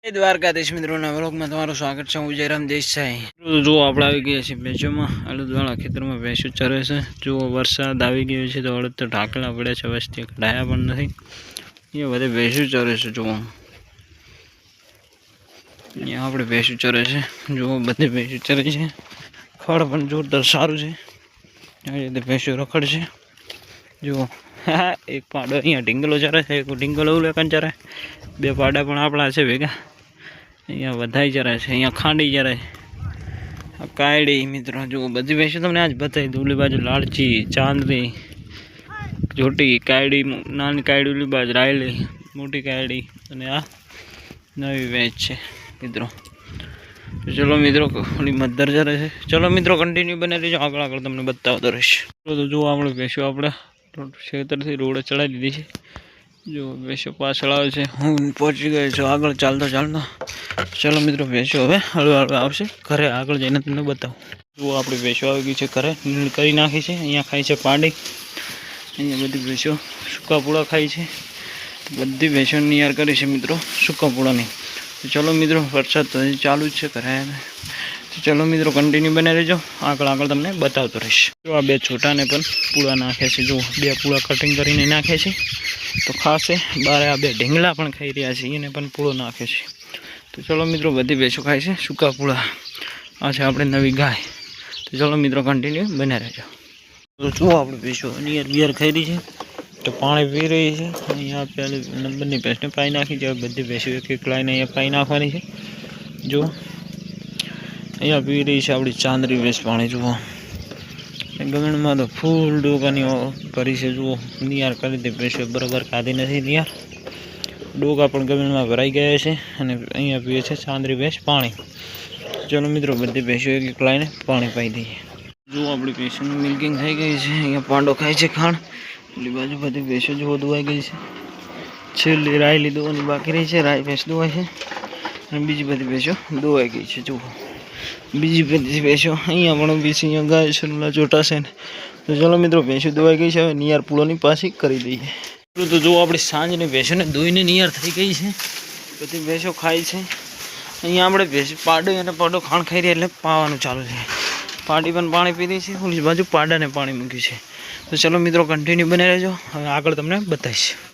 દ્વારકાધીશ મિત્રોના વ્લોગમાં તમારું સ્વાગત છે। હું જયરામ દેસાઈ। જો આપણે આવી ગયા છીએ ભેંસોમાં, અડદવાળા ખેતરમાં ભેંસો ચરે છે। જો વરસાદ આવી ગયો છે તો અડદ તો ઢાંકણા પડ્યા છે, વસ્તી કઢાયા પણ નથી। અહીંયા બધે ભેંસો ચરે છે। જુઓ અહીંયા આપણે ભેંસો ચરે છે। જુઓ બધી ભેંસો ચરે છે, ખડ પણ જોરદાર સારું છે। આવી રીતે ભેંસો રખડ છે। જુઓ હા, એક પાડો અહીંયા ઢીંગલો ચરે છે, એક ઢીંગલો ઉલેકન ચરે, બે પાડા પણ આપણા છે ભેગા। અહીંયા વધાઈ ચરે છે, અહીંયા ખાંડી ચરે છે, કાયડી મિત્રો જુઓ બધી ભેંસો તમને આજ બતાવી દઉં। ઓલી બાજુ લાલચી, ચાંદની, જોટી, કાયડી, નાની કાયડી, ઓલી બાજુ રાયલી, મોટી કાયડી, અને આ નવી ભેંસ છે મિત્રો। ચલો મિત્રો ઓલી મધર ચરે છે। ચલો મિત્રો કન્ટિન્યુ બને રહીજો, આગળ આગળ તમને બતાવતો રહીશ। તો જુઓ આપણે ભેંસો આપણે ખેતરથી રોડે ચડાવી દીધી છે। જો ભેંસો પાછળ આવે છે, હું પહોંચી ગયો છું આગળ ચાલતો ચાલતો। ચલો મિત્રો ભેંસો હવે હળવે હળવે આવશે ઘરે, આગળ જઈને તમને બતાવું। જુઓ આપણી ભેંસો આવી ગઈ છે ઘરે, નીણ કરી નાખી છે। અહીંયા ખાય છે પાડી, અહીંયા બધી ભેંસો સૂકા પૂળા ખાય છે। બધી ભેંસો નિયાર કરી છે મિત્રો સૂકા પૂળાની। તો ચલો મિત્રો વરસાદ તો હજી ચાલુ જ છે ઘરે, તો ચલો મિત્રો કન્ટિન્યુ બને રહેજો, આગળ આગળ તમને બતાવતો રહીશ। જો આ બે છોટાને પણ પૂળા નાખે છે। જુઓ બે પૂળા કટિંગ કરીને નાખે છે તો ખાશે। બારે આ બે ઢીંગલા પણ ખાઈ રહ્યા છે, એને પણ પૂળો નાખે છે। તો ચલો મિત્રો બધી ભેંસો ખાય છે સૂકા પૂળા। આ છે આપણે નવી ગાય। તો ચલો મિત્રો કન્ટિન્યુ બને રહેજો। તો જુઓ આપણે ભેંસો નિયર બિયર ખાઈ રહી છે, તો પાણી પી રહી છે। અહીંયા પહેલી નંબરની ભેંસને પાઈ નાખી છે, બધી ભેંસો એક એક લાઈને અહીંયા પાઈ નાખવાની છે। જુઓ અહીંયા પી રહી છે આપણી ચાંદરી ભેંસ પાણી। જુઓ ગમણમાં તો ફૂલ ડોકાની ભરી છે। જુઓ નિયાર કરી દે ભેંસો બરાબર ખાધી નથી નિયાર, ડોકા પણ ગમણમાં ભરાઈ ગયા છે, અને અહીંયા પીએ છે ચાંદરી ભેંસ પાણી। ચલો મિત્રો બધી ભેંસો એક એક લાઈને પાણી પાઈ દઈએ। જુઓ આપણી ભેંસોની મિલ્કિંગ થઈ ગઈ છે, અહીંયા પાંડો ખાય છે ખાણ। પેલી બાજુ બધી ભેંસો જુઓ ધોવાઈ ગઈ છે, છેલ્લી રાયલી દોવાની બાકી રહી છે, રાય ભેંસ ધોવાય છે, અને બીજી બધી ભેંસો ધોવાઈ ગઈ છે। જુઓ બીજી બધી ભેંસો અહીંયા પણ ઊભી છે, અહીંયા ગાય છે, ચોટા છે ને। તો ચલો મિત્રો ભેંસો ધોવાઈ ગઈ છે, હવે નિયાર પૂળોની પાછી કરી દઈએ। તો જુઓ આપણી સાંજની ભેંસોને દોઈને નિયાર થઈ ગઈ છે, બધી ભેંસો ખાય છે। અહીંયા આપણે ભેંસ પાડો અને પાડો ખાણ ખાઈ રહ્યા એટલે પાવાનું ચાલુ છે। પાડી પણ પાણી પી રહી છે, ઓલી બાજુ પાડાને પાણી મૂક્યું છે। તો ચલો મિત્રો કન્ટિન્યુ બને રહેજો, હવે આગળ તમને બતાવીશ।